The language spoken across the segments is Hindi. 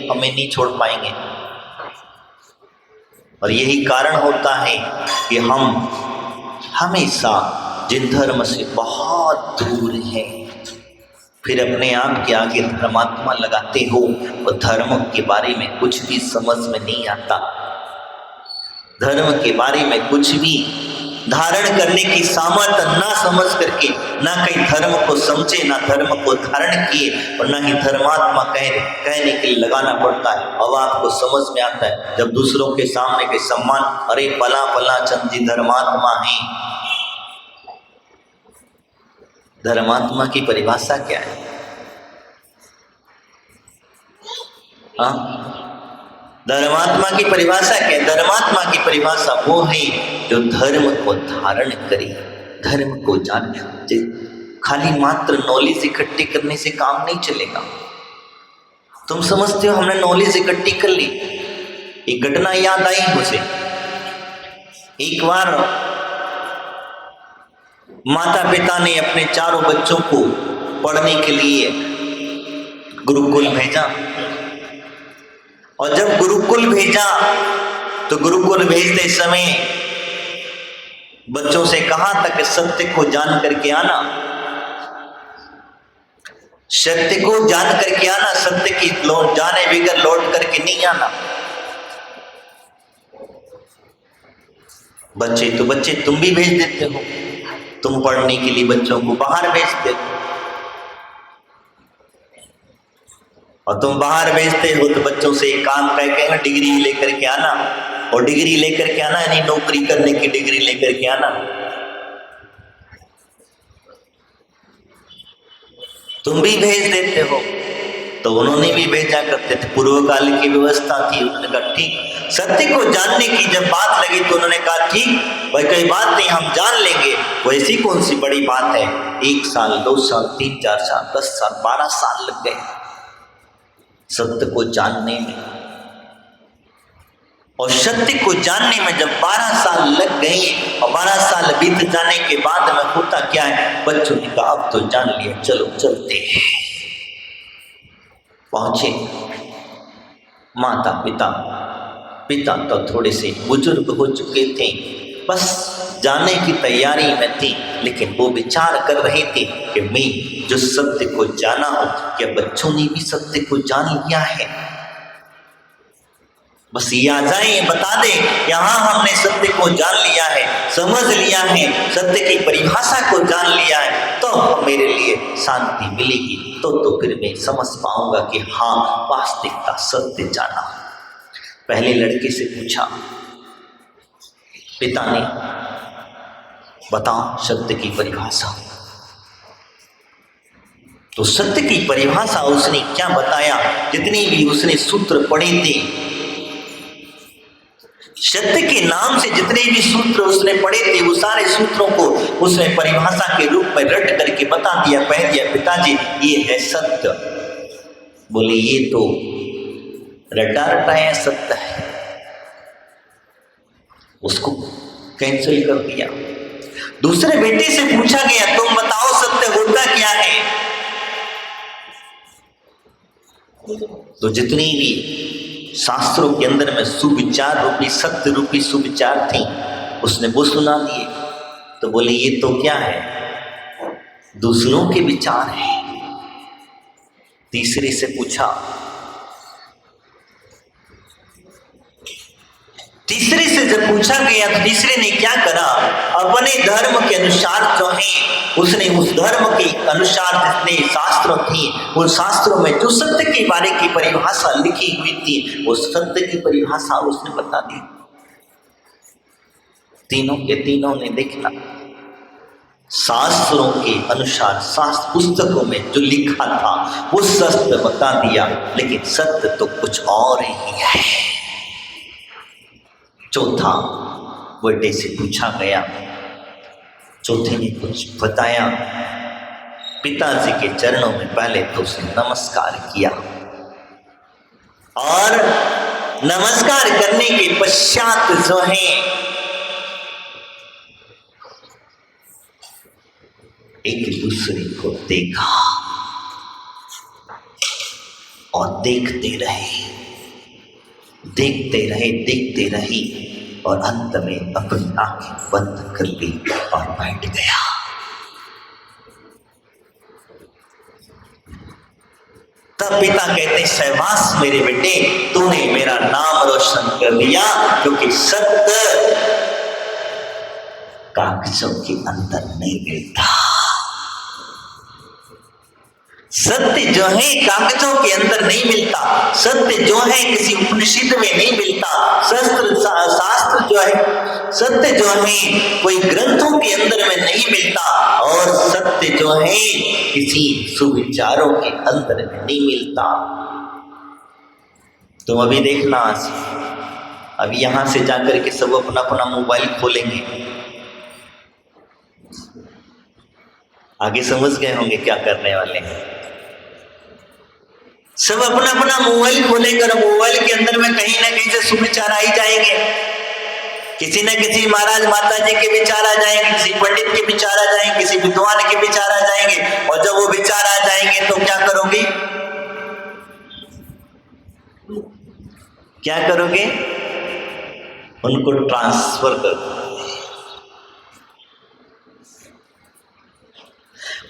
हमें नहीं छोड़ पाएंगे। और यही कारण होता है कि हम हमेशा जिन धर्म से बहुत दूर हैं, फिर अपने आप के आगे धर्मात्मा लगाते हो और धर्म के बारे में कुछ भी समझ में नहीं आता, धर्म के बारे में कुछ भी धारण करने की सामर्थ्य ना समझ करके, ना कहीं धर्म को समझे, ना धर्म को धारण किए, और ना ही धर्मात्मा कहने के लिए लगाना पड़ता है। अब आपको समझ में आता है जब दूसरों के सामने के सम्मान, अरे पला पला चंद जी धर्मात्मा है। धर्मात्मा की परिभाषा क्या है? हाँ, धर्मात्मा की परिभाषा क्या है? धर्मात्मा की परिभाषा वो है जो धर्म को धारण करे, धर्म को जाने। खाली मात्र नॉलेज इकट्ठी करने से काम नहीं चलेगा। तुम समझते हो हमने नॉलेज इकट्ठी कर ली। एक घटना याद आई मुझे। एक बार माता पिता ने अपने चारों बच्चों को पढ़ने के लिए गुरुकुल भेजा, और जब गुरुकुल भेजा तो गुरुकुल भेजते समय बच्चों से कहा था कि सत्य को जान करके आना, सत्य को जान करके आना, सत्य की जाने बगैर लौट करके नहीं आना। बच्चे तो बच्चे, तुम भी भेज देते हो, तुम पढ़ने के लिए बच्चों को बाहर भेजते हो, और तुम बाहर भेजते हो तो बच्चों से एक काम कह डिग्री लेकर के आना, और डिग्री लेकर के आना यानी नौकरी करने की डिग्री लेकर के आना। तुम भी भेज देते हो, तो उन्होंने भी भेजा करते थे। पूर्व काल की व्यवस्था थी। उन्होंने कहा ठीक, सत्य को जानने की जब बात लगी तो उन्होंने कहा ठीक भाई, कोई बात नहीं, हम जान लेंगे। वो ऐसी कौन सी बड़ी बात है? 1 साल 2 साल 3 4 साल 10 साल 12 साल लग गए सत्य को जानने में। और सत्य को जानने में जब 12 साल लग गए, और 12 साल बीत जाने के बाद में होता क्या है, बच्चों ने कहा अब तो जान लिया, चलो चलते हैं। पहुंचे माता पिता, पिता तो थोड़े से बुजुर्ग हो चुके थे, बस जाने की तैयारी में थे, लेकिन वो विचार कर रहे थे कि मैं जो सत्य को जाना हो, क्या बच्चों ने भी सत्य को जान लिया है? बस ये आ जाए, बता दे यहाँ हमने सत्य को जान लिया है, समझ लिया है, सत्य की परिभाषा को जान लिया है, तो मेरे लिए शांति मिलेगी। तो फिर मैं समझ पाऊंगा कि हाँ, वास्तविकता सत्य जाना। पहले लड़के से पूछा, पिता ने बताओ सत्य की परिभाषा। तो सत्य की परिभाषा उसने क्या बताया? जितने भी उसने सूत्र पढ़े थे, सत्य के नाम से जितने भी सूत्र उसने पढ़े थे, वो सारे सूत्रों को उसने परिभाषा के रूप में रट करके बता दिया, कह दिया पिताजी ये है सत्य। बोले ये तो रटा रटाया सत्य है, उसको कैंसिल कर दिया। दूसरे बेटे से पूछा गया, तुम बताओ सत्य होता क्या है? तो जितनी भी शास्त्रों के अंदर में सुविचार रूपी, सत्य रूपी सुविचार थी, उसने वो सुना दिए। तो बोले ये तो क्या है? दूसरों के विचार है। तीसरे से पूछा, तीसरे से जब पूछा गया तो तीसरे ने क्या करा? अपने धर्म के अनुसार जो है, उसने उस धर्म के अनुसार जितने शास्त्र थे, उन शास्त्रों में जो सत्य के बारे की परिभाषा लिखी हुई थी, वो सत्य की परिभाषा उसने बता दी। तीनों के तीनों ने देखा, शास्त्रों के अनुसार शास्त्र पुस्तकों में जो लिखा था वो सत्य बता दिया, लेकिन सत्य तो कुछ और ही है। चौथा बेटे से पूछा गया, चौथे ने कुछ बताया। पिताजी के चरणों में पहले तो उसने नमस्कार किया, और नमस्कार करने के पश्चात जो है एक दूसरे को देखा और देखते रहे। देखते रहे और अंत में अपनी आंखें बंद कर ली और बैठ गया। तब पिता कहते, शाबाश मेरे बेटे, तूने मेरा नाम रोशन कर दिया, क्योंकि सत्य कागजों के अंदर नहीं मिलता। सत्य जो है कागजों के अंदर नहीं मिलता। सत्य जो है किसी उपनिषद में नहीं मिलता। शास्त्र जो है, सत्य जो है कोई ग्रंथों के अंदर में नहीं मिलता। और सत्य जो है किसी सुविचारों के अंदर में नहीं मिलता। तुम अभी देखना, अभी यहां से जाकर के सब अपना अपना मोबाइल खोलेंगे। आगे समझ गए होंगे क्या करने वाले हैं। सब अपना अपना मोबाइल खोलेंगे और मोबाइल के अंदर में कहीं ना कहीं से सुविचार आ ही जाएंगे। किसी न किसी महाराज माता जी के विचार आ जाएंगे, किसी पंडित के विचार आ जाएंगे, किसी विद्वान के विचार आ जाएंगे। और जब वो विचार आ जाएंगे तो क्या करोगे? क्या करोगे? उनको ट्रांसफर कर दो।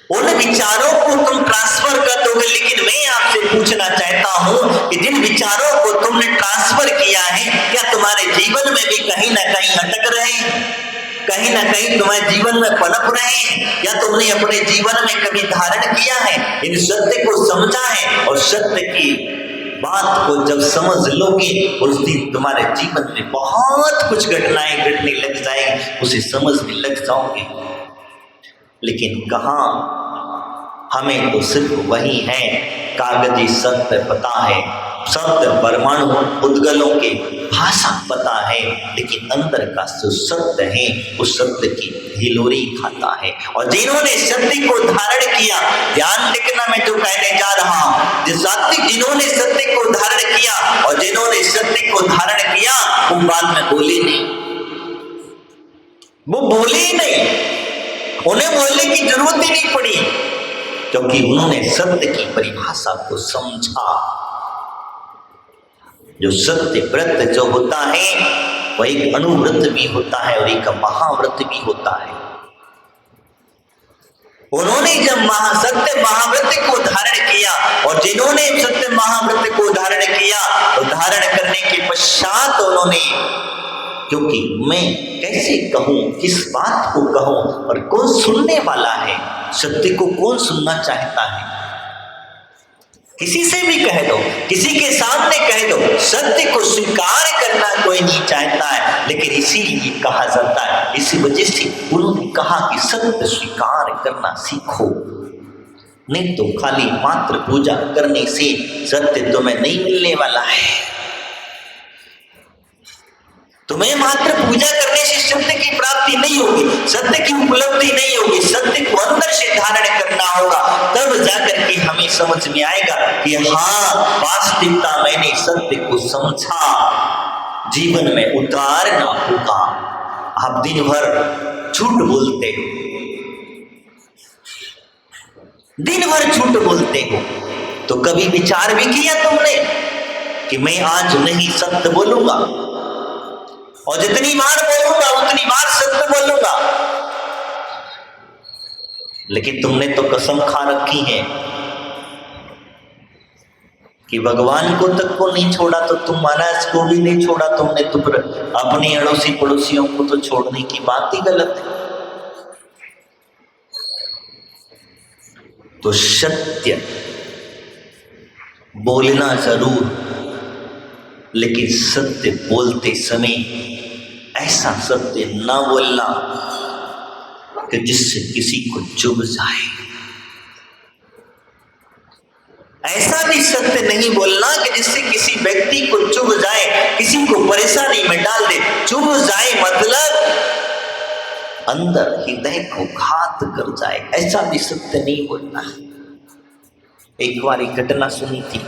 उन विचारों को तुम ट्रांसफर कर दोगे। लेकिन मैं आपसे पूछना चाहता हूं कि जिन विचारों को तुमने ट्रांसफर किया है, क्या तुम्हारे जीवन में भी कहीं ना कहीं अटक रहे हैं? कहीं ना कहीं तुम्हारे जीवन में पनप रहे हैं? या तुमने अपने जीवन में कभी धारण किया है, इन सत्य को समझा है? और सत्य की बात को जब समझ लोगे, उस दिन तुम्हारे जीवन में बहुत कुछ घटनाएं घटने लग जाएंगी, उसे समझने लग जाओगे। लेकिन कहां, हमें तो सिर्फ वही है कागजी सत्य पता है, सत्य परमाणु उद्गलों के भाषा पता है, लेकिन अंदर का जो सत्य है उस सत्य की हिलोरी खाता है। और जिन्होंने सत्य को धारण किया, ध्यान देखना मैं जो कहने जा रहा हूं, जिन्होंने सत्य को धारण किया और जिन्होंने सत्य को धारण किया, वो बाद में बोले नहीं, वो बोले ही नहीं, उन्हें बोलने की जरूरत ही नहीं पड़ी, क्योंकि उन्होंने सत्य की परिभाषा को समझा। जो सत्य व्रत जो होता है वह एक अणुव्रत भी होता है और एक महाव्रत भी होता है। उन्होंने जब सत्य महाव्रत को धारण किया, और जिन्होंने सत्य महाव्रत को धारण किया, तो धारण करने के पश्चात उन्होंने, क्योंकि मैं कैसे कहूं, किस बात को कहूं, और कौन सुनने वाला है, सत्य को कौन सुनना चाहता है? किसी से भी कह दो, किसी के सामने कह दो, सत्य को स्वीकार करना कोई नहीं चाहता है। लेकिन इसीलिए कहा जाता है, इसी वजह से उन्होंने कहा कि सत्य स्वीकार करना सीखो, नहीं तो खाली मात्र पूजा करने से सत्य तुम्हें नहीं मिलने वाला है। तुम्हें मात्र पूजा करने से सत्य की प्राप्ति नहीं होगी, सत्य की उपलब्धि नहीं होगी। सत्य को अंदर से धारण करना होगा, तब जाकर के हमें समझ में आएगा कि हाँ, वास्तविकता मैंने सत्य को समझा, जीवन में उतारना होगा। आप दिन भर झूठ बोलते हो, दिन भर झूठ बोलते हो, तो कभी विचार भी किया तुमने कि मैं आज नहीं सत्य बोलूंगा, और जितनी बार बोलूंगा उतनी बार सत्य बोलूंगा? लेकिन तुमने तो कसम खा रखी है कि भगवान को तक को नहीं छोड़ा, तो तुम महाराज को भी नहीं छोड़ा तुमने, तो फिर अपने अड़ोसी पड़ोसियों को तो छोड़ने की बात ही गलत है। तो सत्य बोलना जरूर, लेकिन सत्य बोलते समय ऐसा सत्य ना बोलना कि जिससे किसी को चुभ जाए। ऐसा भी सत्य नहीं बोलना कि जिससे किसी व्यक्ति को चुभ जाए, किसी को परेशानी में डाल दे। चुभ जाए मतलब अंदर हृदय को घात कर जाए, ऐसा भी सत्य नहीं बोलना। एक बार एक घटना सुनी थी,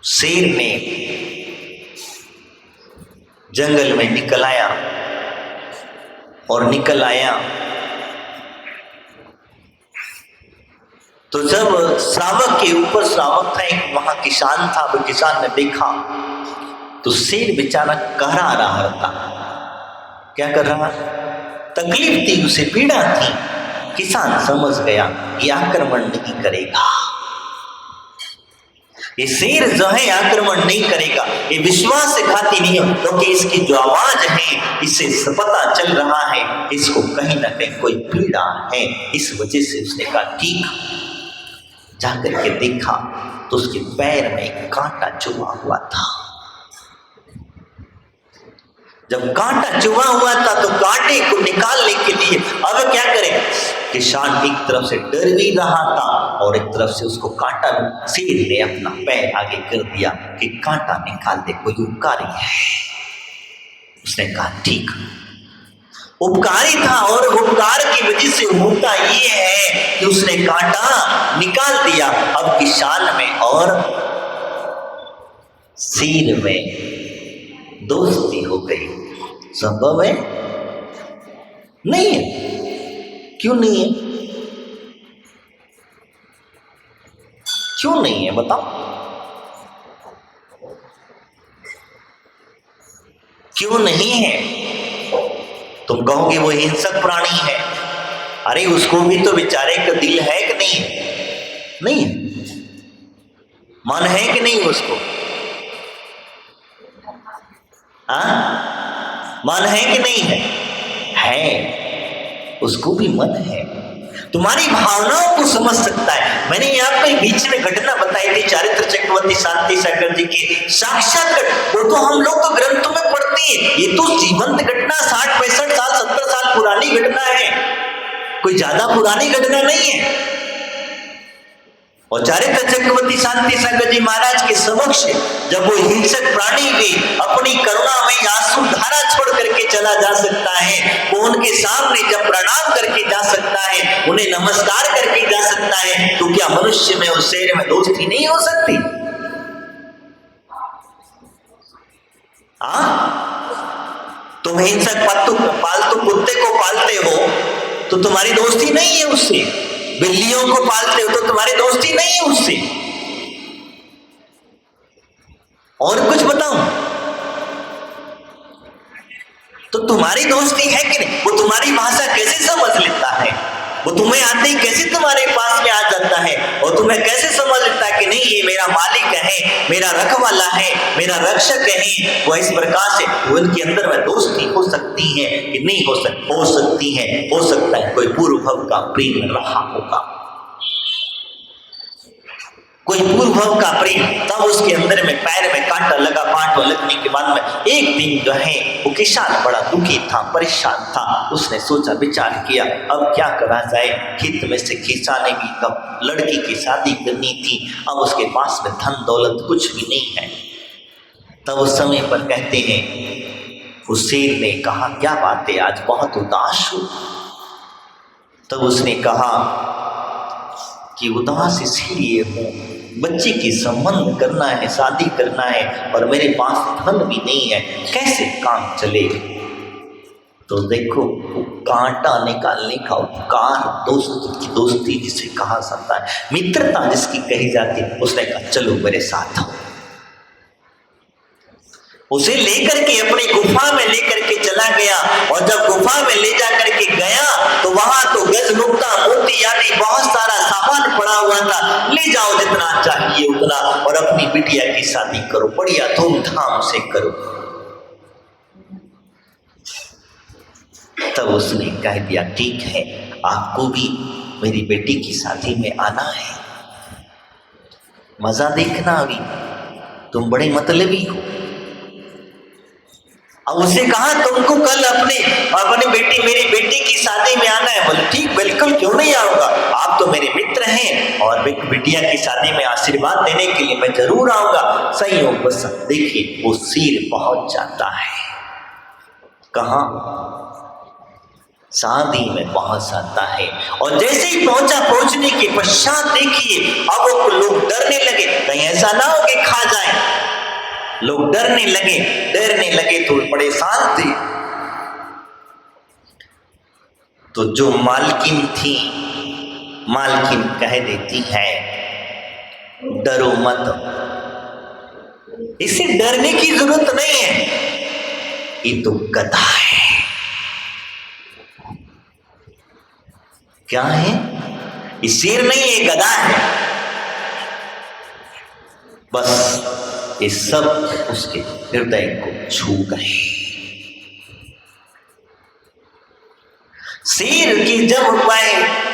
शेर ने जंगल में निकल आया, और निकल आया तो जब श्रावक के ऊपर श्रावक था, एक वहां किसान था, वो किसान ने देखा तो शेर बेचारा कहरा रहा था। क्या कर रहा? तकलीफ थी उसे, पीड़ा थी। किसान समझ गया ये आक्रमण नहीं करेगा, ये शेर जो है आक्रमण नहीं करेगा, ये विश्वासघाती नहीं है, क्योंकि इसकी जो आवाज है इससे पता चल रहा है इसको कहीं ना कहीं कोई पीड़ा है। इस वजह से उसने कहा ठीक। जाकर के देखा तो उसके पैर में एक कांटा चुभा हुआ था। जब कांटा चुभा हुआ था तो कांटे को निकालने के लिए अब क्या करें? किसान एक तरफ से डर भी रहा था और एक तरफ से उसको कांटा, शेर ने अपना पैर आगे कर दिया कि कांटा निकाल दे, कोई उपकारी है। उसने कहा ठीक। उपकारी था और उपकार की वजह से होता ये है कि उसने कांटा निकाल दिया। अब किसान में और शेर में दोस्ती हो गई। संभव है? नहीं है। क्यों नहीं है? क्यों नहीं है बताओ? क्यों नहीं है? तुम कहोगे वो हिंसक प्राणी है। अरे उसको भी तो बेचारे का दिल है कि नहीं है? नहीं है। मन है कि नहीं उसको? मन है कि नहीं है? है। उसको भी मन है। तुम्हारी भावनाओं को समझ सकता है। मैंने आपको बीच में घटना बताई थी चारित्र चक्रवर्ती शांति सागर जी की, साक्षात वो तो हम लोग तो ग्रंथों में पढ़ते हैं, ये तो जीवंत घटना 60-65 साल 70 साल पुरानी घटना है, कोई ज्यादा पुरानी घटना नहीं है। और चारित्र चक्रवर्ती शांति सागर जी महाराज के समक्ष जब वो हिंसक प्राणी भी अपनी करुणा में आंसू धारा छोड़ करके चला जा सकता है, वो उनके सामने जब प्रणाम करके जा सकता है, उन्हें नमस्कार करके जा सकता है, तो क्या मनुष्य में और शेर में दोस्ती नहीं हो सकती? तुम हिंसक पालतू कुत्ते को पालते हो तो तुम्हारी दोस्ती नहीं है उससे। बिल्लियों को पालते हो तो तुम्हारी दोस्ती नहीं है उससे। और कुछ बताऊं तो तुम्हारी दोस्ती है कि नहीं? वो तुम्हारी भाषा कैसे समझ लेता है? वो तुम्हें आते ही कैसे तुम्हारे पास में आ जाता है और तुम्हें कैसे समझ लेता है कि नहीं ये मेरा मालिक है, मेरा रखवाला है, मेरा रक्षक है? वो इस प्रकार से उनके अंदर में दोस्ती हो सकती है कि नहीं हो सकती है? हो सकता है कोई पूर्व भव का प्रेम रहा होगा, कोई पूर्व भव का प्रेम, तब उसके अंदर में पैर में कांटा लगा। कांटा लगने के बाद में एक दिन जो है वो किसान बड़ा दुखी था, परेशान था। उसने सोचा, विचार किया अब क्या करा जाए। खेत में से किसाने भी तब लड़की की शादी करनी थी, अब उसके पास में धन दौलत कुछ भी नहीं है। तब उस समय पर कहते हैं उस शेर ने कहा, क्या बात है आज बहुत उदास हो? तब उसने कहा कि उदास इसलिए हूँ, बच्चे की संबंध करना है, शादी करना है और मेरे पास धन भी नहीं है, कैसे काम चले? तो देखो कांटा निकालने का उपकार, दोस्ती जिसे कहा जाता है, मित्रता जिसकी कही जाती है, उसने कहा चलो मेरे साथ आओ। उसे लेकर के अपनी गुफा में लेकर के चला गया और जब गुफा में ले जा करके गया तो वहां तो गज नुक्ता मोती यानी बहुत सारा सामान पड़ा हुआ था। ले जाओ जितना चाहिए उतना और अपनी बिटिया की शादी करो, बढ़िया धूमधाम से करो। तब उसने कह दिया ठीक है, आपको भी मेरी बेटी की शादी में आना है, मजा देखना, अभी तुम बड़े मतलबी हो। अब उसे कहा तुमको कल अपनी बेटी, मेरी बेटी की शादी में आना है। बोले ठीक, बिल्कुल, क्यों नहीं आऊंगा, आप तो मेरे मित्र हैं और बिटिया की शादी में आशीर्वाद देने के लिए मैं जरूर आऊंगा। संयोग बस देखिए वो शेर पहुंच जाता है कहां? शादी में पहुंच जाता है। और जैसे ही पहुंचने के पश्चात देखिए अब वो लोग डरने लगे, कहीं ऐसा ना हो कि खा जाए। लोग डरने लगे तो परेशान थे। तो जो मालकिन थी मालकिन कह देती है डरो मत, इसे डरने की जरूरत नहीं है, ये तो गधा है। क्या है? ये शेर नहीं है, गधा है। बस ये सब उसके हृदय को छू गए। शेर की जब वह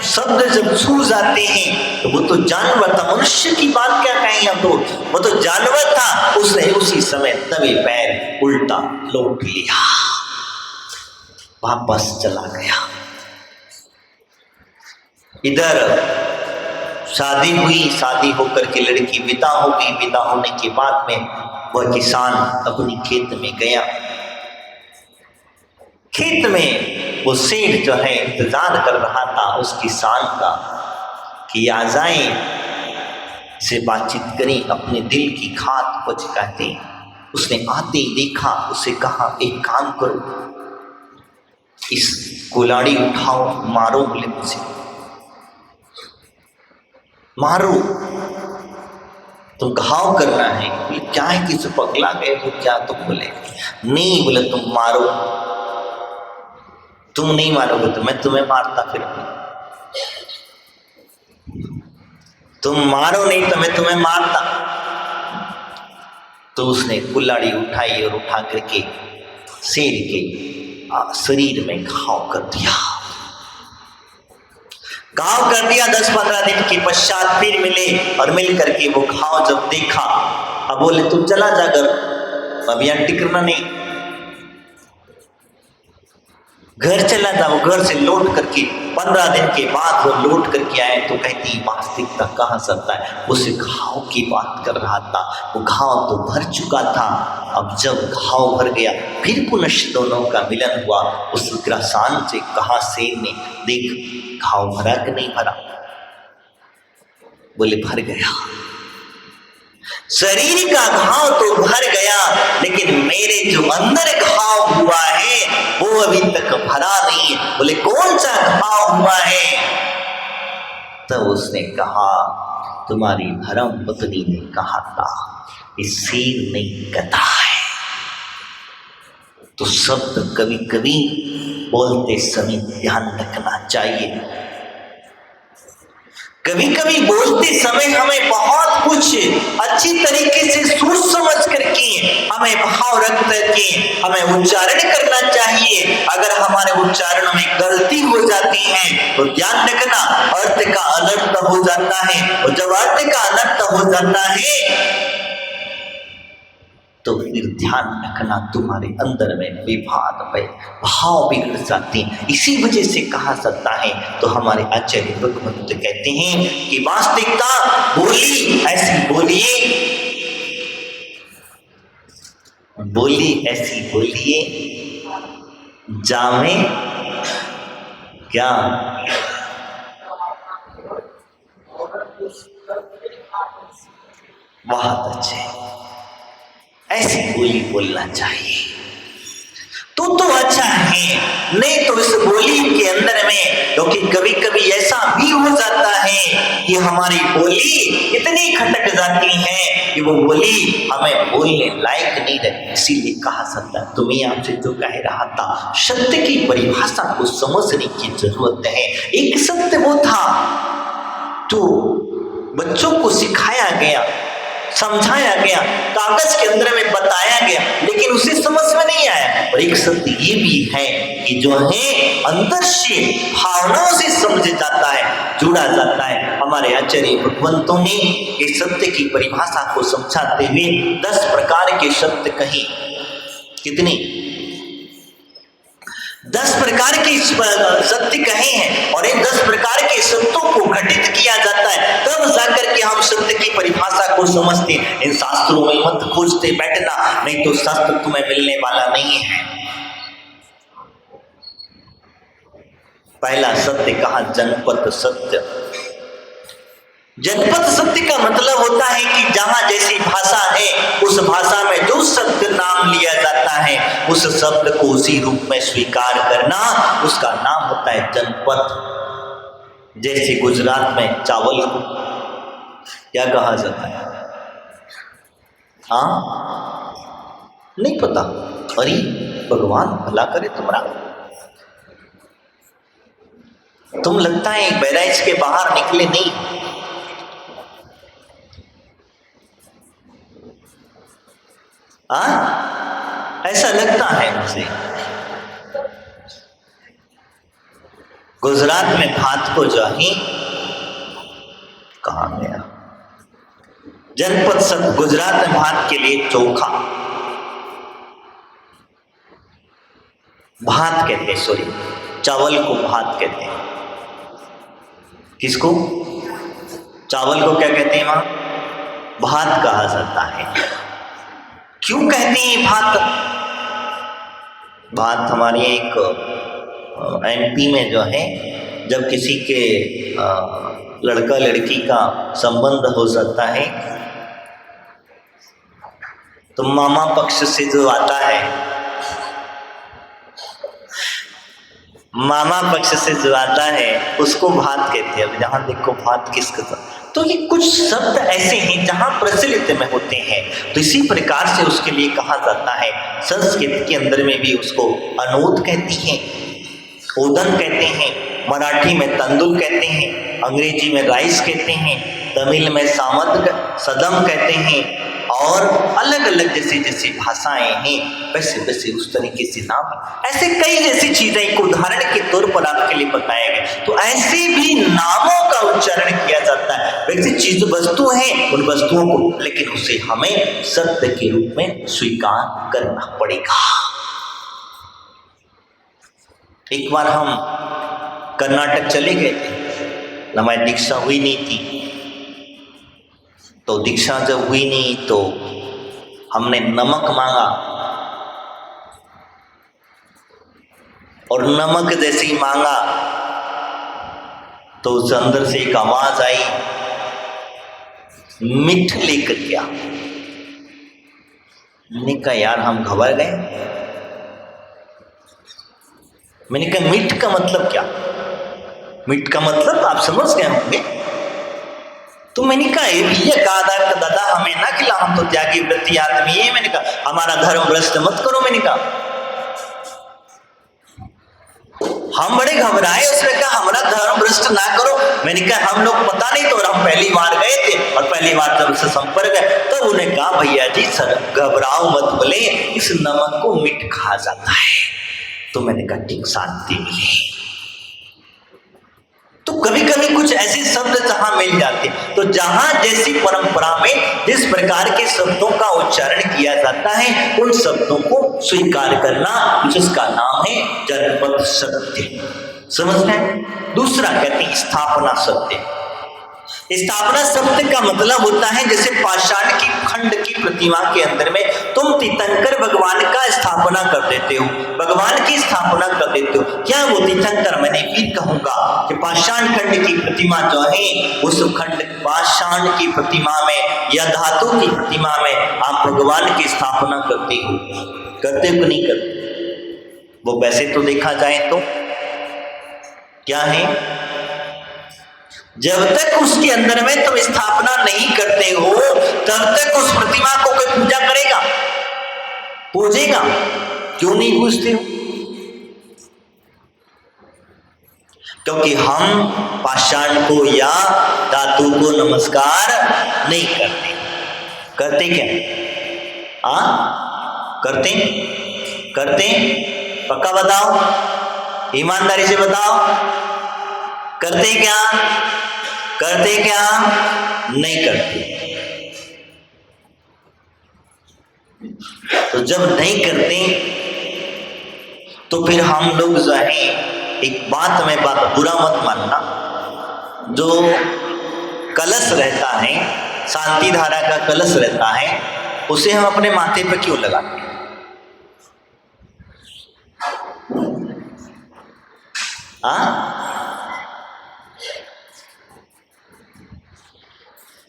शब्द जब छू जाते हैं तो वो तो जानवर था, मनुष्य की बात क्या कहें अब, तो वो तो जानवर था। उसने उसी समय दबे पैर उल्टा लौट लिया, वापस चला गया। इधर शादी हुई, शादी होकर के लड़की विदा हो गई। विदा होने के बाद में वह किसान अपनी खेत में गया। खेत में वो सेठ जो है इंतजार कर रहा था उस किसान का कि आ जाए, से बातचीत करें, अपने दिल की खात कुछ कहते। उसने आते ही देखा, उसे कहा एक काम करो, इस कुल्हाड़ी उठाओ, मारो। बोले मुझे मारो, तुम घाव करना है। बोले क्या है, किसी पगला गए हो क्या? तो बोले नहीं। बोले तुम मारो। तुम नहीं मारोगे तो मैं तुम्हें मारता, फिर तुम मारो नहीं तो मैं तुम्हें मारता। तो उसने कुल्हाड़ी उठाई और उठा करके शेर के शरीर में घाव कर दिया। घाव कर दिया। 10-15 दिन के पश्चात फिर मिले और मिल करके वो घाव जब देखा, अब बोले तू चला जा घर, अब यहाँ टिकना नहीं, घर चला जा। वो घर से लौट करके 15 दिन के बाद वो लौट करके आए तो कहती वास्तविकता कहाँ सकता है, उस घाव की बात कर रहा था। वो घाव तो भर चुका था। अब जब घाव भर गया फिर पुनः दोनों का मिलन हुआ। उस किसान से कहा शेर ने, देख घाव भरा कि नहीं भरा? बोले भर गया। शरीर का घाव तो भर गया, लेकिन मेरे जो अंदर घाव हुआ है वो अभी तक भरा नहीं। बोले कौन सा घाव हुआ है? तब उसने कहा तुम्हारी धर्म पत्नी ने कहा था इस शेर नहीं गधा है। तो शब्द कभी कभी बोलते समय ध्यान रखना चाहिए। कभी कभी बोलते समय हमें बहुत कुछ अच्छी तरीके से सोच समझ करके हमें भाव रख करके हमें उच्चारण करना चाहिए। अगर हमारे उच्चारण में गलती हो जाती है तो ध्यान रखना अर्थ का अनर्थ हो जाता है, और जब अर्थ का अनर्थ हो जाता है तो फिर ध्यान रखना तुम्हारे अंदर में विवाद में भाव बिगड़ जाते हैं। इसी वजह से कहा सकता है तो हमारे आचार्य भगवंत कहते हैं कि वास्तविकता बोली ऐसी बोलिए, बोली ऐसी बोलिए जामे क्या बहुत अच्छे, ऐसी बोली बोलना चाहिए तो अच्छा है। नहीं तो इस बोली के अंदर में, क्योंकि कभी कभी ऐसा भी हो जाता है कि हमारी बोली इतनी खटक जाती है कि वो बोली हमें बोलने लायक नहीं रहे। इसीलिए कहा सकता है तुम्हें आपसे जो कह रहा था, सत्य की परिभाषा को समझने की जरूरत है। एक सत्य वो था तो बच्चों को सिखाया गया, समझाया गया, कागज के अंदर में बताया गया, लेकिन उसे समझ में नहीं आया। और एक सत्य ये भी है कि जो है अंदर से भावनाओं से समझ जाता है, जुड़ा जाता है। हमारे आचार्य भगवंतों ने इस सत्य की परिभाषा को समझाते हुए 10 प्रकार के सत्य कहे। कितने? 10 प्रकार के सत्य कहे हैं, और इन 10 प्रकार के सत्यों को घटित किया जाता है, तब जाकर के हम सत्य की परिभाषा को समझते हैं। इन शास्त्रों में मत खोजते बैठना, नहीं तो शास्त्र तुम्हें मिलने वाला नहीं है। पहला सत्य कहा जनपद सत्य। जनपद सत्य का मतलब होता है कि जहां जैसी भाषा है उस भाषा में जो शब्द नाम लिया जाता है उस शब्द को उसी रूप में स्वीकार करना, उसका नाम होता है जनपद। जैसे गुजरात में चावल को क्या कहा जाता है? हाँ, नहीं पता? अरे भगवान भला करे तुम्हारा। तुम लगता है बहराइच के बाहर निकले नहीं। हाँ, ऐसा लगता है मुझे। गुजरात में भात को जो है कहा गया, जनपद सब गुजरात में भात के लिए चोखा, भात कहते हैं, सॉरी चावल को भात कहते हैं। किसको? चावल को क्या कहते हैं? वहां भात कहा जाता है। क्यों कहते हैं भात? भात हमारे एक एमपी में जो है, जब किसी के लड़का लड़की का संबंध हो जाता है तो मामा पक्ष से जो आता है, मामा पक्ष से जो आता है उसको भात कहते हैं। अब जहां देखो भात किसका, तो ये कुछ शब्द ऐसे हैं जहां प्रचलित में होते हैं, तो इसी प्रकार से उसके लिए कहा जाता है। संस्कृत के अंदर में भी उसको अनूद कहती हैं, ओदन कहते हैं, मराठी में तंदुल कहते हैं, अंग्रेजी में राइस कहते हैं, तमिल में सदम कहते हैं, और अलग अलग जैसे जैसे भाषाएं हैं वैसे वैसे उस तरीके से नाम, ऐसे कई जैसी चीजें एक उदाहरण के तौर पर आपके लिए बताया गया। तो ऐसे भी नामों का उच्चारण किया जाता है। वैसे चीज वस्तु है, उन वस्तुओं को, लेकिन उसे हमें सत्य के रूप में स्वीकार करना पड़ेगा। एक बार हम कर्नाटक चले गए थे, हमारी दीक्षा हुई नहीं थी, तो दीक्षा जब हुई नहीं तो हमने नमक मांगा, और नमक जैसे ही मांगा तो उस अंदर से एक आवाज आई, मीठ लेकर क्या। मैंने कहा यार हम घबरा गए। मैंने कहा मीठ का मतलब क्या? मीठ का मतलब आप समझ गए होंगे। तो मैंने कहा भैया दादा हमें ना खिला, हम तो त्यागी व्रती आदमी है। मैंने कहा हमारा धर्म भ्रष्ट मत करो। मैंने कहा हम बड़े घबराए, उसने कहा हमारा धर्म भ्रष्ट ना करो। मैंने कहा हम लोग पता नहीं, तो हम पहली बार गए थे, और पहली बार जब उससे संपर्क है तो उन्हें कहा भैया जी सर घबराओ मत, बोले इस नमक को मीठ कहा जाता है। तो मैंने कहा ठीक, शांति मिली। तो कभी कभी कुछ ऐसे शब्द जहां मिल जाते, तो जहां जैसी परंपरा में जिस प्रकार के शब्दों का उच्चारण किया जाता है, उन शब्दों को स्वीकार करना, जिसका नाम है जनपद सत्य। समझ रहे? दूसरा कहते हैं स्थापना सत्य। स्थापना शब्द का मतलब होता है जैसे पाषाण की खंड की प्रतिमा के अंदर में तुम तीर्थंकर भगवान का स्थापना कर देते हो, भगवान की स्थापना कर देते हो। क्या वो तीर्थंकर, मैंने फिर कहूंगा कि पाषाण खंड की प्रतिमा जो है, उस खंड पाषाण की प्रतिमा में या धातु की प्रतिमा में आप भगवान की स्थापना करते हो, करते हो कि नहीं करते? वो वैसे तो देखा जाए तो क्या है, जब तक उसके अंदर में तुम स्थापना नहीं करते हो तब तक उस प्रतिमा को कोई पूजा करेगा, पूजेगा? क्यों नहीं पूजते हो? क्योंकि हम पाषाण को या धातु को नमस्कार नहीं करते। करते क्या? करते करते पक्का बताओ, ईमानदारी से बताओ, करते क्या? करते क्या? नहीं करते। तो जब नहीं करते तो फिर हम लोग जो है, एक बात में बात बुरा मत मानना, जो कलश रहता है, शांति धारा का कलश रहता है, उसे हम अपने माथे पर क्यों लगाते हैं?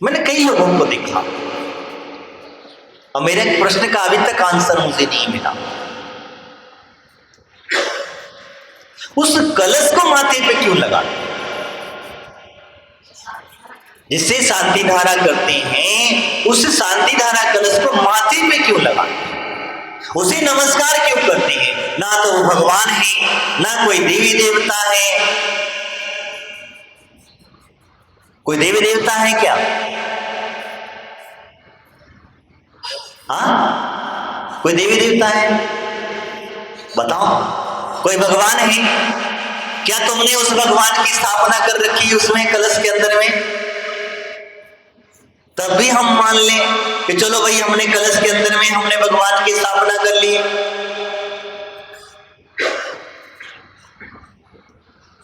मैंने कई लोगों को देखा और मेरे एक प्रश्न का अभी तक आंसर मुझे नहीं मिला। उस कलश को माथे पे क्यों लगाते? जिससे शांति धारा करते हैं, उस शांति धारा कलश को माथे पे क्यों लगाते हैं, उसे नमस्कार क्यों करते हैं? ना तो वो भगवान है, ना कोई देवी देवता है। कोई देवी देवता है क्या? हाँ, कोई देवी देवता है? बताओ। कोई भगवान है क्या? तुमने उस भगवान की स्थापना कर रखी है उसमें, कलश के अंदर में? तब भी हम मान लें कि चलो भाई, हमने कलश के अंदर में हमने भगवान की स्थापना कर ली,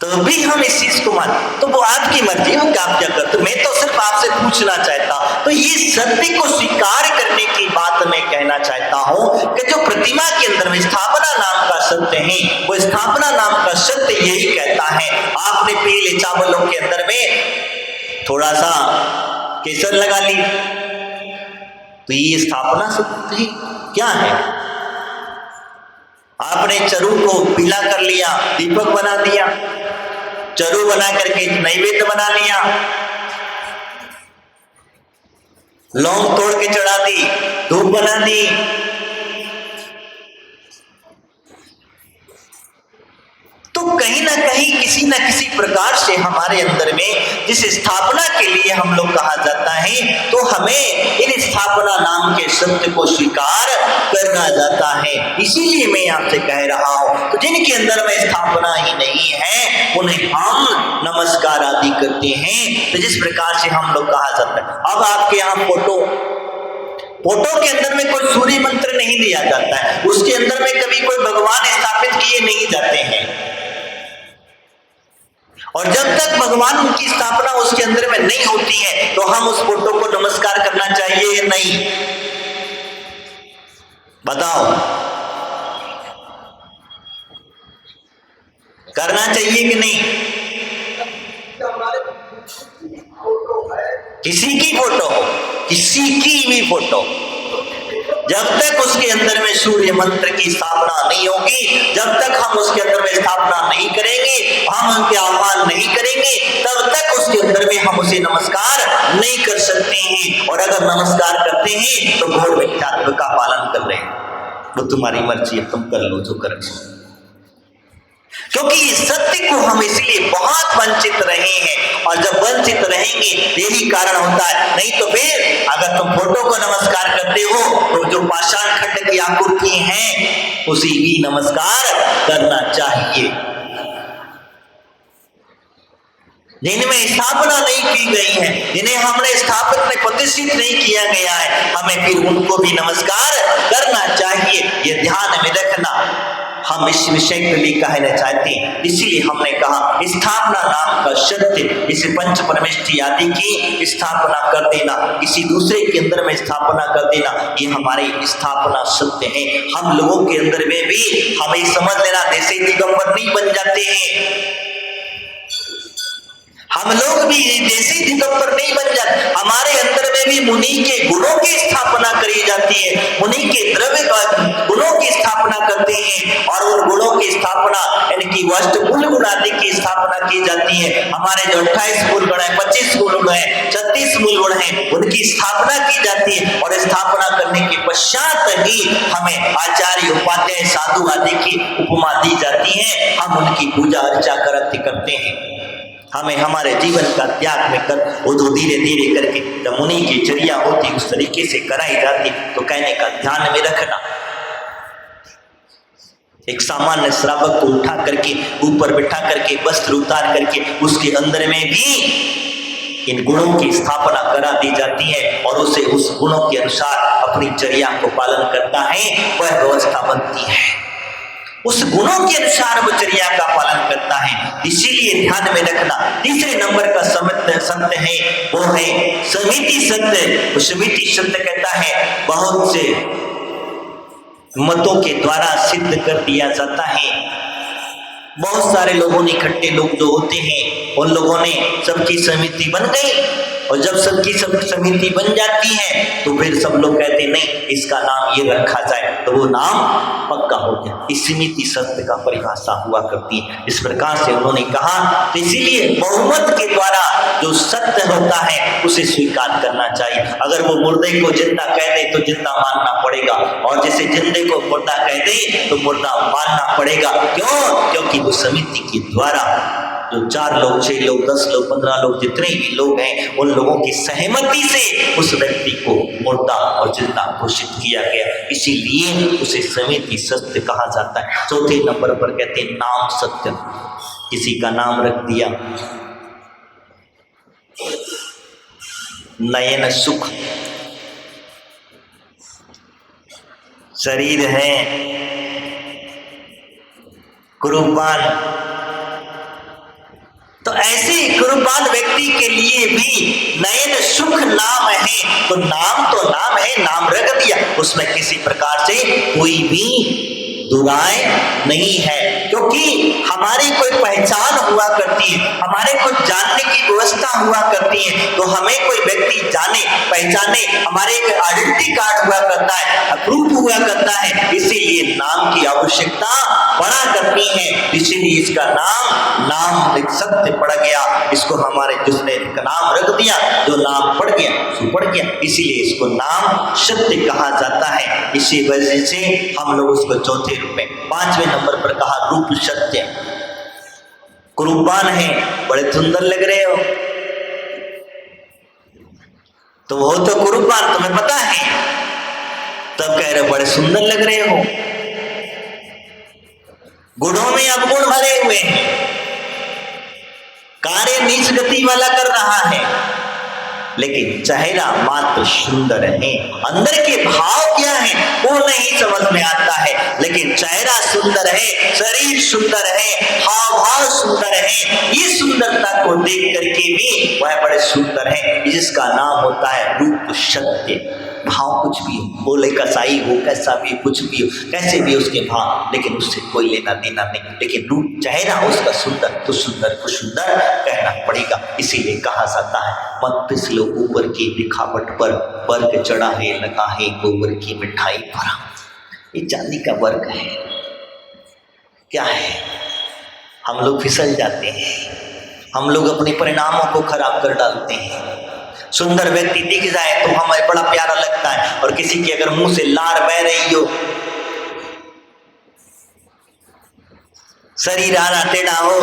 तो भी हम इस चीज को मान। तो वो आपकी मर्जी हो कि आप क्या करते। मैं तो सिर्फ आपसे पूछना चाहता हूं, तो ये सत्य को स्वीकार करने की बात मैं कहना चाहता हूं कि जो प्रतिमा के अंदर में स्थापना नाम का सत्य है, वो स्थापना नाम का सत्य यही कहता है, आपने पीले चावलों के अंदर में थोड़ा सा केसर लगा ली, तो ये स्थापना सत्य क्या है? आपने चरु को पीला कर लिया, दीपक बना दिया, चरु बना करके नैवेद्य बना लिया, लौंग तोड़ के चढ़ा दी, धूप बना दी, तो कहीं ना कहीं किसी न किसी प्रकार से हमारे अंदर में जिस स्थापना के लिए हम लोग कहा जाता है, तो हमें इन स्थापना नाम के सत्य को स्वीकार करना जाता है। इसीलिए मैं आपसे कह रहा हूं, तो जिनके अंदर में स्थापना ही नहीं है उन्हें हम नमस्कार आदि करते हैं। तो जिस प्रकार से हम लोग कहा जाता है, अब आपके यहाँ फोटो के अंदर में कोई सूर्य मंत्र नहीं दिया जाता है, उसके अंदर में कभी कोई भगवान स्थापित किए नहीं जाते हैं, और जब तक भगवान उनकी स्थापना उसके अंदर में नहीं होती है, तो हम उस फोटो को नमस्कार करना चाहिए या नहीं? बताओ, करना चाहिए कि नहीं? किसी की फोटो हो, किसी की भी फोटो, जब तक उसके अंदर में सूर्य मंत्र की स्थापना नहीं होगी, जब तक हम उसके अंदर में स्थापना नहीं करेंगे, हम उनके आह्वान नहीं करेंगे, तब तक उसके अंदर में हम उसे नमस्कार नहीं कर सकते हैं। और अगर नमस्कार करते हैं तो घोर मिथ्यात्व का पालन कर रहे हैं। वो तुम्हारी मर्जी है, तुम कर लो जो कर, क्योंकि इस सत्य को हम इसलिए बहुत वंचित रहे हैं, और जब वंचित रहेंगे यही कारण होता है। नहीं तो फिर अगर तुम फोटो को नमस्कार करते हो, तो जो पाषाण खंड की आकृति हैं उसी भी नमस्कार करना चाहिए। जिनमें स्थापना नहीं की गई है, जिन्हें हमने स्थापित में प्रतिष्ठित नहीं किया गया है, हमें फिर उनको भी नमस्कार करना चाहिए। ये ध्यान में रखना हम इस विषय के लिए कहना चाहते हैं। इसीलिए हमने कहा स्थापना नाम का सत्य, इस पंच परमेष्ठी आदि की स्थापना कर देना, किसी दूसरे के अंदर में स्थापना कर देना, ये हमारी स्थापना सत्य है। हम लोगों के अंदर में भी हमें समझ लेना, जैसे दिगंबर नहीं बन जाते हैं, हम लोग भी जैसे दिगंबर नहीं बन जाते, हमारे अंदर में भी मुनि के गुणों की स्थापना करी जाती है, मुनि के द्रव्य गुणों की स्थापना करते हैं, और उन गुणों की स्थापना यानी कि अष्टमूल गुण आदि की स्थापना की जाती है। हमारे जो 28 मूल गुण है, 25 मूल गुण है, 36 मूल गुण है, उनकी स्थापना की जाती है, और स्थापना करने के पश्चात ही हमें आचार्य उपाध्याय साधु आदि की उपमा दी जाती है। हम उनकी पूजा अर्चा करते हैं। हमें हमारे जीवन का त्याग में कर वो तो धीरे धीरे करके जब मुनि की चर्या होती उस तरीके से कराई जाती, तो कहने का ध्यान में रखना, एक सामान्य श्रावक को उठा करके ऊपर बिठा करके वस्त्र उतार करके उसके अंदर में भी इन गुणों की स्थापना करा दी जाती है, और उसे उस गुणों के अनुसार अपनी चर्या को पालन करता है, वह व्यवस्था बनती है। उस गुणों के अनुसार वो चर्या का पालन करता है। इसीलिए ध्यान में रखना, तीसरे नंबर का सत्य है वो है समिति सत्य। समिति सत्य कहता है बहुत से मतों के द्वारा सिद्ध कर दिया जाता है। बहुत सारे लोगों ने, इकट्ठे लोग जो होते हैं, उन लोगों ने सबकी समिति बन गई, और जब सबकी सब समिति बन जाती है तो फिर सब लोग कहते नहीं इसका नाम ये रखा जाए, तो वो नाम पक्का हो गया। इस समिति सत्य का परिभाषा हुआ करती है। इस प्रकार से उन्होंने कहा, तो इसीलिए बहुमत के द्वारा जो सत्य होता है उसे स्वीकार करना चाहिए। अगर वो मुर्दे को जिंदा कह दे तो जिंदा मानना पड़ेगा, और जैसे जिंदे को मुर्दा कह दे तो मुर्दा मानना पड़ेगा। क्यों? क्योंकि वो समिति के द्वारा जो 4 लोग, 6 लोग, 10 लोग, 15 लोग, जितने भी लोग हैं उन लोगों की सहमति से उस व्यक्ति को मुर्दा और जिंदा घोषित किया गया, इसीलिए उसे समिति सत्य कहा जाता है। चौथे नंबर पर कहते हैं नाम सत्य। किसी का नाम रख दिया नयन सुख, शरीर है कुर्बान, तो ऐसे कुर्बान व्यक्ति के लिए भी नयन सुख नाम है। तो नाम तो नाम है, नाम रख दिया, उसमें किसी प्रकार से कोई भी दुराय नहीं है, क्योंकि हमारी कोई पहचान हुआ करती है, हमारे कुछ जानने की व्यवस्था हुआ करती है, तो हमें कोई व्यक्ति जाने पहचाने, हमारे एक आइडेंटिटी कार्ड हुआ करता है, अप्रूव हुआ करता है, इसीलिए नाम की आवश्यकता पड़ा करती है। इसीलिए इसका नाम एक सत्य पड़ गया, इसको हमारे जिसने नाम रख दिया, जो नाम पड़ गया सो पड़ गया, इसीलिए इसको नाम सत्य कहा जाता है। इसी वजह से हम लोग उसको चौथे रूप में 5वें नंबर पर कहा रूप सत्य। कुर्बान है, बड़े सुंदर लग रहे हो, तो वो तो कुर्बान तुम्हें पता है, तब कह रहे बड़े सुंदर लग रहे हो। गुणों में अवगुण भरे हुए हैं, कार्य नीच गति वाला कर रहा है, लेकिन चेहरा मात्र सुंदर है। अंदर के भाव क्या है वो नहीं समझ में आता है, लेकिन चेहरा सुंदर है, शरीर सुंदर है, हाव भाव सुंदर है। ये सुंदरता को देख करके भी वह बड़े सुंदर है, जिसका नाम होता है रूप सत्य। भाव कुछ भी हो, बोले कसाई हो, कैसा भी कुछ भी हो, कैसे भी उसके भाव, लेकिन उससे कोई लेना देना नहीं, लेकिन रूप चेहरा उसका सुंदर, तो सुंदर को सुंदर कहना पड़ेगा। इसीलिए कहा जाता है मत फिसलो ऊपर की दिखावट पर, वर्ग चढ़ा है लगा है गोबर की मिठाई भरा। ये चांदी का वर्ग है, क्या है? हम लोग फिसल जाते हैं, हम लोग अपने परिणामों को खराब कर डालते हैं। सुंदर व्यक्ति दिख जाए तो हमें बड़ा प्यारा लगता है, और किसी की अगर मुंह से लार बह रही हो, शरीर आना टेढ़ा हो,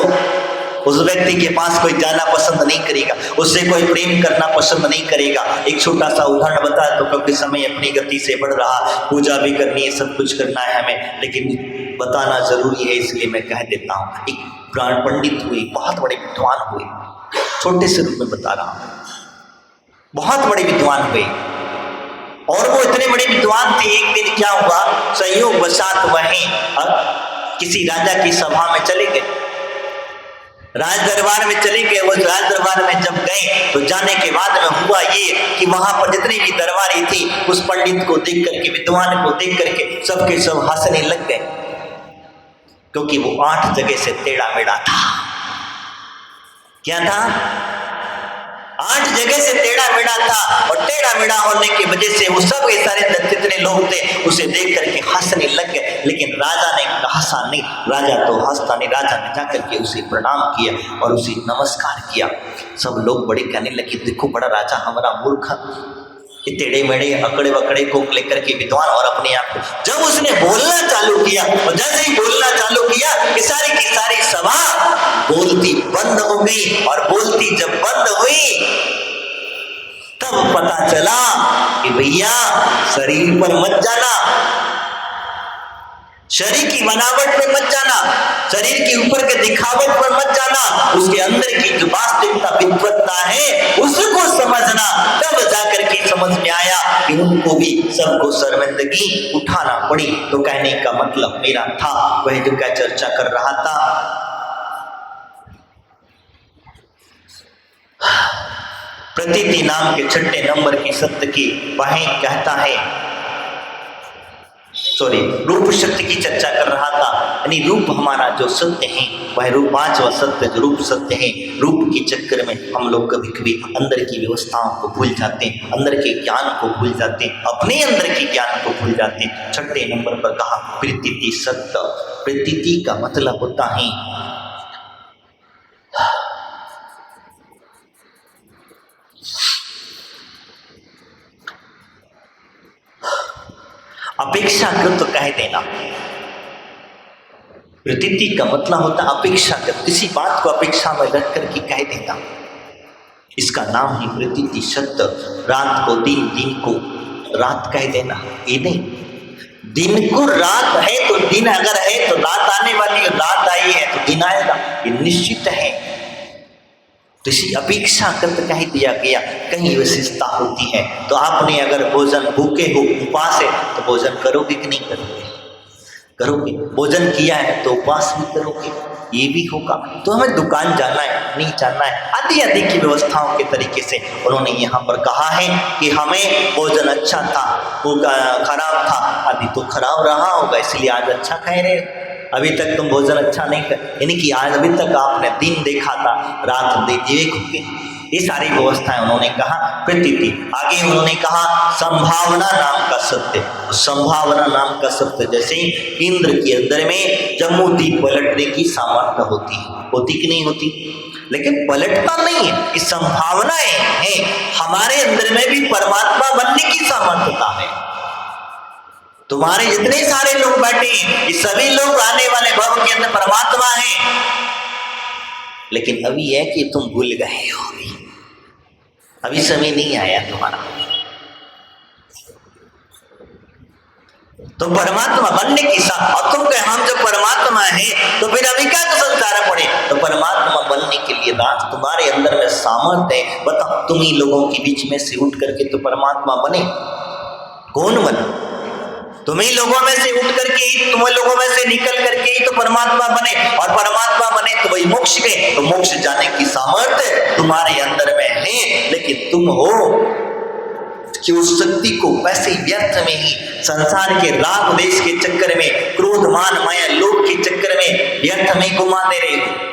उस व्यक्ति के पास कोई जाना पसंद नहीं करेगा, उससे कोई प्रेम करना पसंद नहीं करेगा। एक छोटा सा उदाहरण बता दो, क्योंकि समय अपनी गति से बढ़ रहा, पूजा भी करनी है, सब कुछ करना है हमें, लेकिन बताना जरूरी है इसलिए मैं कह देता हूँ। एक प्राण पंडित हुए, बहुत बड़े विद्वान हुए, छोटे से रूप में बता रहा हूँ, बहुत बड़े विद्वान हुए, और वो इतने बड़े विद्वान थे। एक दिन क्या हुआ, संयोग वशात वहीं किसी राजा की सभा में चले गए, राज दरबार में चले गए। वो राज दरबार में जब गए तो जाने के बाद में हुआ ये कि वहां पर जितनी भी दरबारी थी उस पंडित को देख करके, विद्वान को देख करके सबके सब हंसने लग गए, क्योंकि वो 8 जगह से टेढ़ा मेढ़ा था। क्या था? 8 जगह से टेढ़ा मेढ़ा था, और टेढ़ा मेढ़ा होने की वजह से वो सब सारे जितने लोग थे उसे देख करके हंसने लग गए। लेकिन राजा ने हंसा नहीं, राजा तो हंसता नहीं, राजा ने जाकर के उसे प्रणाम किया और उसे नमस्कार किया। सब लोग बड़े कहने लगे, देखो बड़ा राजा हमारा मूर्ख, ये टेढ़े मेढ़े अकड़े वकड़े को लेकर के विद्वान और अपने आप को। जब उसने बोलना चालू किया, और जैसे ही बोलना चालू किया कि सारी की सारी सभा बोलती बंद हो गई, और बोलती जब बंद हुई तब पता चला कि भैया शरीर पर मत जाना, शरीर की बनावट पे मत जाना, शरीर के ऊपर के दिखावट पर मत जाना, उसके अंदर की जो वास्तविकता विद्वत्ता है उसको समझना। तब जाकर के समझ में आया कि उनको भी सबको शर्मिंदगी उठाना पड़ी। तो कहने का मतलब मेरा था, वह जो क्या चर्चा कर रहा था, प्रतीति नाम के 6ठे नंबर की सत्य की वहीं कहता है, सॉरी रूप शक्ति की चर्चा कर रहा था। यानी रूप हमारा जो सत्य है वह रूप, पांचवा सत्य जो रूप सत्य है। रूप के चक्कर में हम लोग कभी कभी अंदर की व्यवस्थाओं को भूल जाते हैं, अंदर के ज्ञान को भूल जाते हैं, अपने अंदर के ज्ञान को भूल जाते हैं। छठे नंबर पर कहा प्रतीति सत्य। प्रतीति का मतलब होता है अपेक्षाकृत कह देना। प्रतीति का मतलब होता है अपेक्षाकृत, किसी बात को अपेक्षा में रख करके कह देना, इसका नाम ही प्रतीति सत्य। रात को दिन, दिन को रात कह देना, ये नहीं, दिन को रात है तो दिन अगर है तो रात आने वाली है, रात आई है तो दिन आएगा, ये निश्चित है। तो इसी अपेक्षाकृत कह दिया गया। कहीं विशेषता होती है तो आपने अगर भोजन भूखे हो, उपवास है तो भोजन करोगे कि नहीं करोगे? करोगे। भोजन किया है तो उपवास भी करोगे, ये भी होगा। तो हमें दुकान जाना है, नहीं जाना है, आदि आदि की व्यवस्थाओं के तरीके से उन्होंने यहाँ पर कहा है कि हमें भोजन अच्छा था, वो खराब था, अभी तो खराब रहा होगा इसलिए आज अच्छा खा रहे हो। अभी तक तुम भोजन अच्छा नहीं कर, यानी कि आज अभी तक आपने दिन देखा था, रात देखोगे। ये सारी व्यवस्थाएं उन्होंने कहा प्रतीति। आगे उन्होंने कहा संभावना नाम का सत्य। संभावना नाम का सत्य, जैसे इंद्र के अंदर में जम्मूदीप पलटने की सामर्थ्य होती कि नहीं होती? लेकिन पलटता नहीं है, इस संभावनाएं हैं। हमारे अंदर में भी परमात्मा बनने की सामर्थ्यता है। तुम्हारे जितने सारे लोग बैठे हैं, ये सभी लोग आने वाले भव के अंदर परमात्मा हैं, लेकिन अभी है कि तुम भूल गए हो, अभी समय नहीं आया तुम्हारा। तो परमात्मा बनने की और तुम कहे हम जब परमात्मा है तो फिर अभी क्या संसार पड़े? तो परमात्मा बनने के लिए दास तुम्हारे अंदर में सामर्थ्य है। बताओ, तुम ही लोगों के बीच में से उठ करके तो परमात्मा बने? कौन बने? तुम्ही लोगों में से उठ करके, तुम लोगों में से निकल करके ही तो परमात्मा बने, और परमात्मा बने तो वही मोक्ष गए। तो मोक्ष जाने की सामर्थ्य तुम्हारे अंदर में है, लेकिन तुम हो कि उस शक्ति को वैसे व्यर्थ में ही संसार के राग देश के चक्कर में, क्रोध मान माया लोभ के चक्कर में व्यर्थ में घुमा दे रहे हो।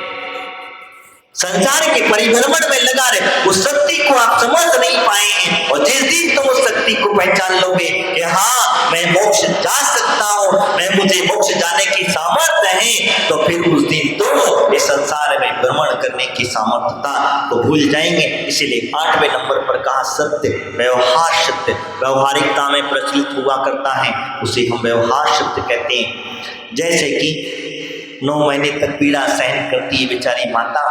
संसार के परिभ्रमण में लगा रहे, उस शक्ति को आप समझ नहीं पाए हैं। और जिस दिन तुम उस शक्ति को पहचान लोगे कि हाँ मैं मोक्ष जा सकता हूँ, मैं मुझे मोक्ष जाने की सामर्थ्य है, तो फिर उस दिन तुम इस संसार में भ्रमण करने की सामर्थ्यता को भूल जाएंगे। इसीलिए 8वें नंबर पर कहा सत्य, व्यवहार सत्य। व्यवहारिकता में प्रचलित हुआ करता है, उसे हम व्यवहार सत्य कहते हैं। जैसे कि 9 महीने तक पीड़ा सहन करती है बेचारी माता,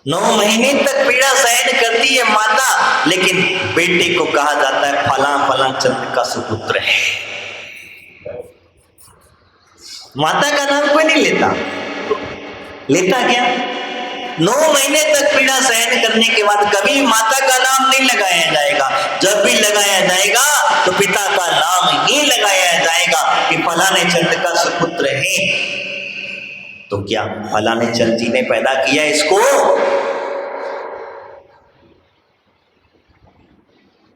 9 महीने तक पीड़ा सहन करती है माता, लेकिन बेटे को कहा जाता है फला फला चंद्र का सुपुत्र है। माता का नाम कोई नहीं लेता क्या? 9 महीने तक पीड़ा सहन करने के बाद कभी माता का नाम नहीं लगाया जाएगा। जब भी लगाया जाएगा तो पिता का नाम ही लगाया जाएगा कि फलाने चंद्र का सुपुत्र है। तो क्या फलाने चंद जी ने पैदा किया इसको?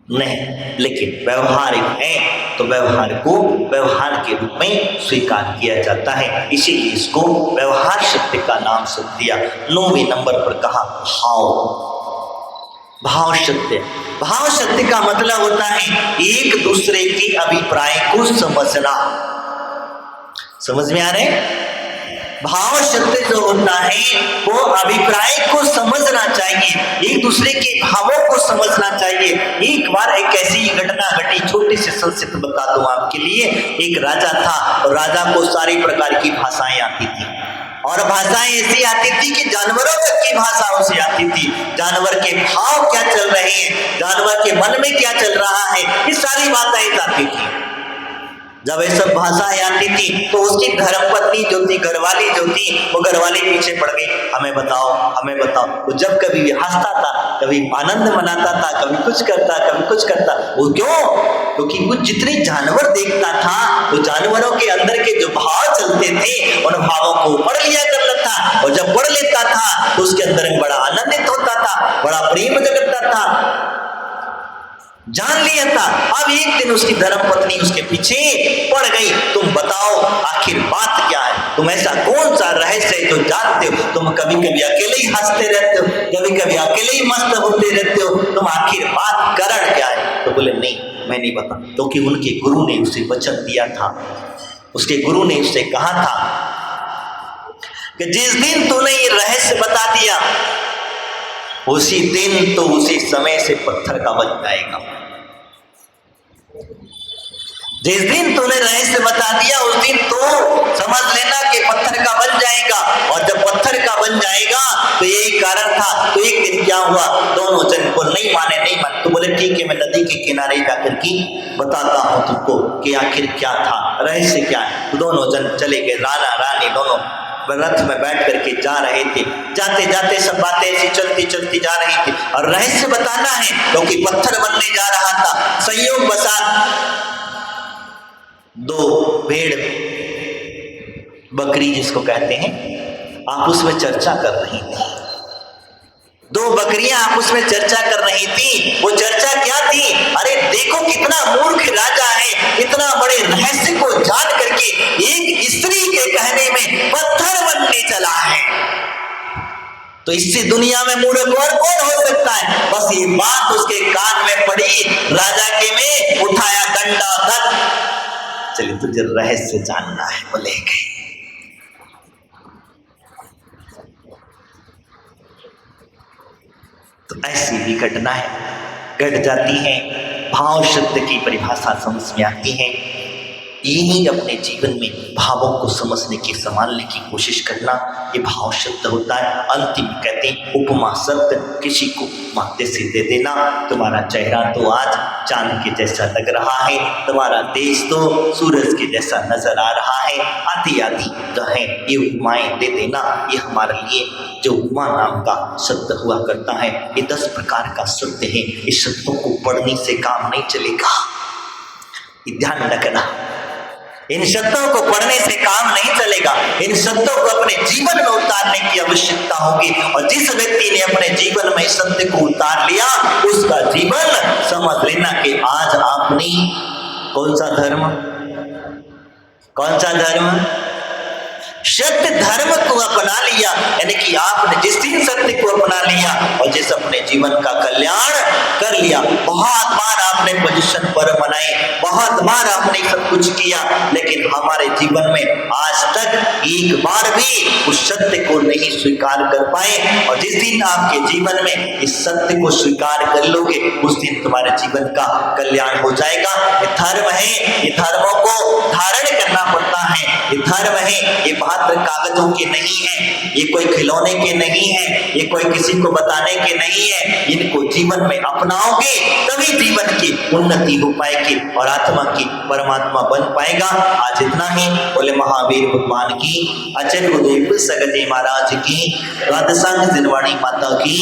नहीं, लेकिन व्यवहारिक है तो व्यवहार को व्यवहार के रूप में स्वीकार किया जाता है, इसीलिए इसको व्यवहार सत्य का नाम से दिया। 9वें नंबर पर कहा भाव सत्य। भाव सत्य का मतलब होता है एक दूसरे के अभिप्राय को समझना। समझ में आ रहे? भाव सत्य जो होता है वो अभिप्राय को समझना चाहिए, एक दूसरे के भावों को समझना चाहिए। एक बार एक ऐसी घटना घटी, छोटी सी संक्षिप्त बता दूं आपके लिए। एक राजा था और राजा को सारी प्रकार की भाषाएं आती थी, और भाषाएं ऐसी आती थी कि जानवरों तक की भाषा उसे आती थी। जानवर के भाव क्या चल रहे हैं, जानवर के मन में क्या चल रहा है, ये सारी बातें आती थी। जब ये सब भाषाएं आती थी तो उसकी धर्मपत्नी जो थी, घरवाली जो थी, वो घरवाली पीछे पड़ गई, हमें बताओ हमें बताओ। वो जब कभी भी हंसता था, कभी आनंद मनाता था, कभी कुछ करता। वो क्यों? क्योंकि वो जितने जानवर देखता था, वो जानवरों के अंदर के जो भाव चलते थे उन भावों को पढ़ लिया करता था, और जब पढ़ लेता था तो उसके अंदर में बड़ा आनंदित होता था, बड़ा प्रेम जगता था। जान लिया था। अब एक दिन उसकी धर्मपत्नी उसके पीछे पड़ गई। तुम बताओ आखिर बात क्या है? तुम ऐसा कौन सा रहस्य है जो जानते हो? तुम कभी कभी अकेले ही हंसते रहते हो, कभी कभी अकेले ही मस्त होते रहते हो, तुम आखिर बात कारण क्या है? तो बोले नहीं मैं नहीं बता, क्योंकि उनके गुरु ने उसे वचन दिया था। उसके गुरु ने उससे कहा था कि जिस दिन तूने ये रहस्य बता दिया उसी दिन तो उसी समय से पत्थर का बन जाएगा। जिस दिन तूने रहस्य बता दिया उस दिन तो समझ लेना कि पत्थर का बन जाएगा। और जब पत्थर का बन जाएगा तो यही कारण था। तो एक दिन क्या हुआ, दोनों जन को नहीं माने। तो बोले ठीक है मैं नदी के किनारे जाकर के बताता हूँ तुमको कि आखिर क्या था, रहस्य क्या है। तो दोनों जन चले गए, राणा रानी दोनों रथ में बैठ करके जा रहे थे। जाते जाते सब बातें ऐसी चलती जा रही थी और रहस्य बताना है क्योंकि पत्थर बनने जा रहा था। संयोग बसात दो भेड़ बकरी जिसको कहते हैं आपस में चर्चा कर रही थी। दो बकरियां आपस में चर्चा कर रही थी। वो चर्चा क्या थी? अरे देखो कितना मूर्ख राजा है, इतना बड़े रहस्य को जान करके एक स्त्री के कहने में पत्थर बनने चला है। तो इससे दुनिया में मूर्ख और कौन हो सकता है? बस ये बात उसके कान में पड़ी, राजा के में उठाया डंडा, धक चलिए तुझे रहस्य जानना है, बोले गए। तो ऐसी भी घटनाएं घट जाती हैं। भाव शब्द की परिभाषा समझ में आती है। यही अपने जीवन में भावों को समझने की, संभालने की कोशिश करना, ये भाव शब्द होता है। अंतिम कहते हैं उपमा शब्द, किसी को माथे से दे देना। तुम्हारा चेहरा तो आज चांद के जैसा लग रहा है, तुम्हारा देश तो सूरज के जैसा नजर आ रहा है, आदि आदि जो है ये उपमाएं दे देना। ये हमारे लिए जो उपमा नाम का शब्द हुआ करता है, ये 10 प्रकार का शब्द है। इस शब्दों को पढ़ने से काम नहीं चलेगा, ध्यान रखना। इन शब्दों को पढ़ने से काम नहीं चलेगा। इन शब्दों को अपने जीवन में उतारने की आवश्यकता होगी। और जिस व्यक्ति ने अपने जीवन में इस सत्य को उतार लिया उसका जीवन समझ लेना कि आज आपने कौन सा धर्म, सत्य धर्म को अपना लिया। यानी कि आपने जिस दिन सत्य को अपना लिया और जिस अपने जीवन का कल्याण कर लिया। बहुत बार आपने पोजीशन पर बनाए, बहुत बार आपने सब कुछ किया, लेकिन हमारे जीवन में आज तक एक बार भी उस सत्य को नहीं स्वीकार कर पाए। और जिस दिन आपके जीवन में इस सत्य को स्वीकार कर लोगे उस दिन तुम्हारे जीवन का कल्याण हो जाएगा। ये धर्म है, ये धर्मों को धारण करना पड़ता है। ये धर्म है, ये मात्र कागजों के नहीं है, ये कोई खिलौने के नहीं है, ये कोई किसी को बताने के नहीं है। इनको जीवन में अपनाओगे तभी जीवन की उन्नति हो पाएगी और आत्मा की परमात्मा बन पाएगा। आज इतना ही। बोले महावीर भगवान की, आचार्य गुरुदेव सगजे महाराज की, राधसांग जिनवाणी माता की।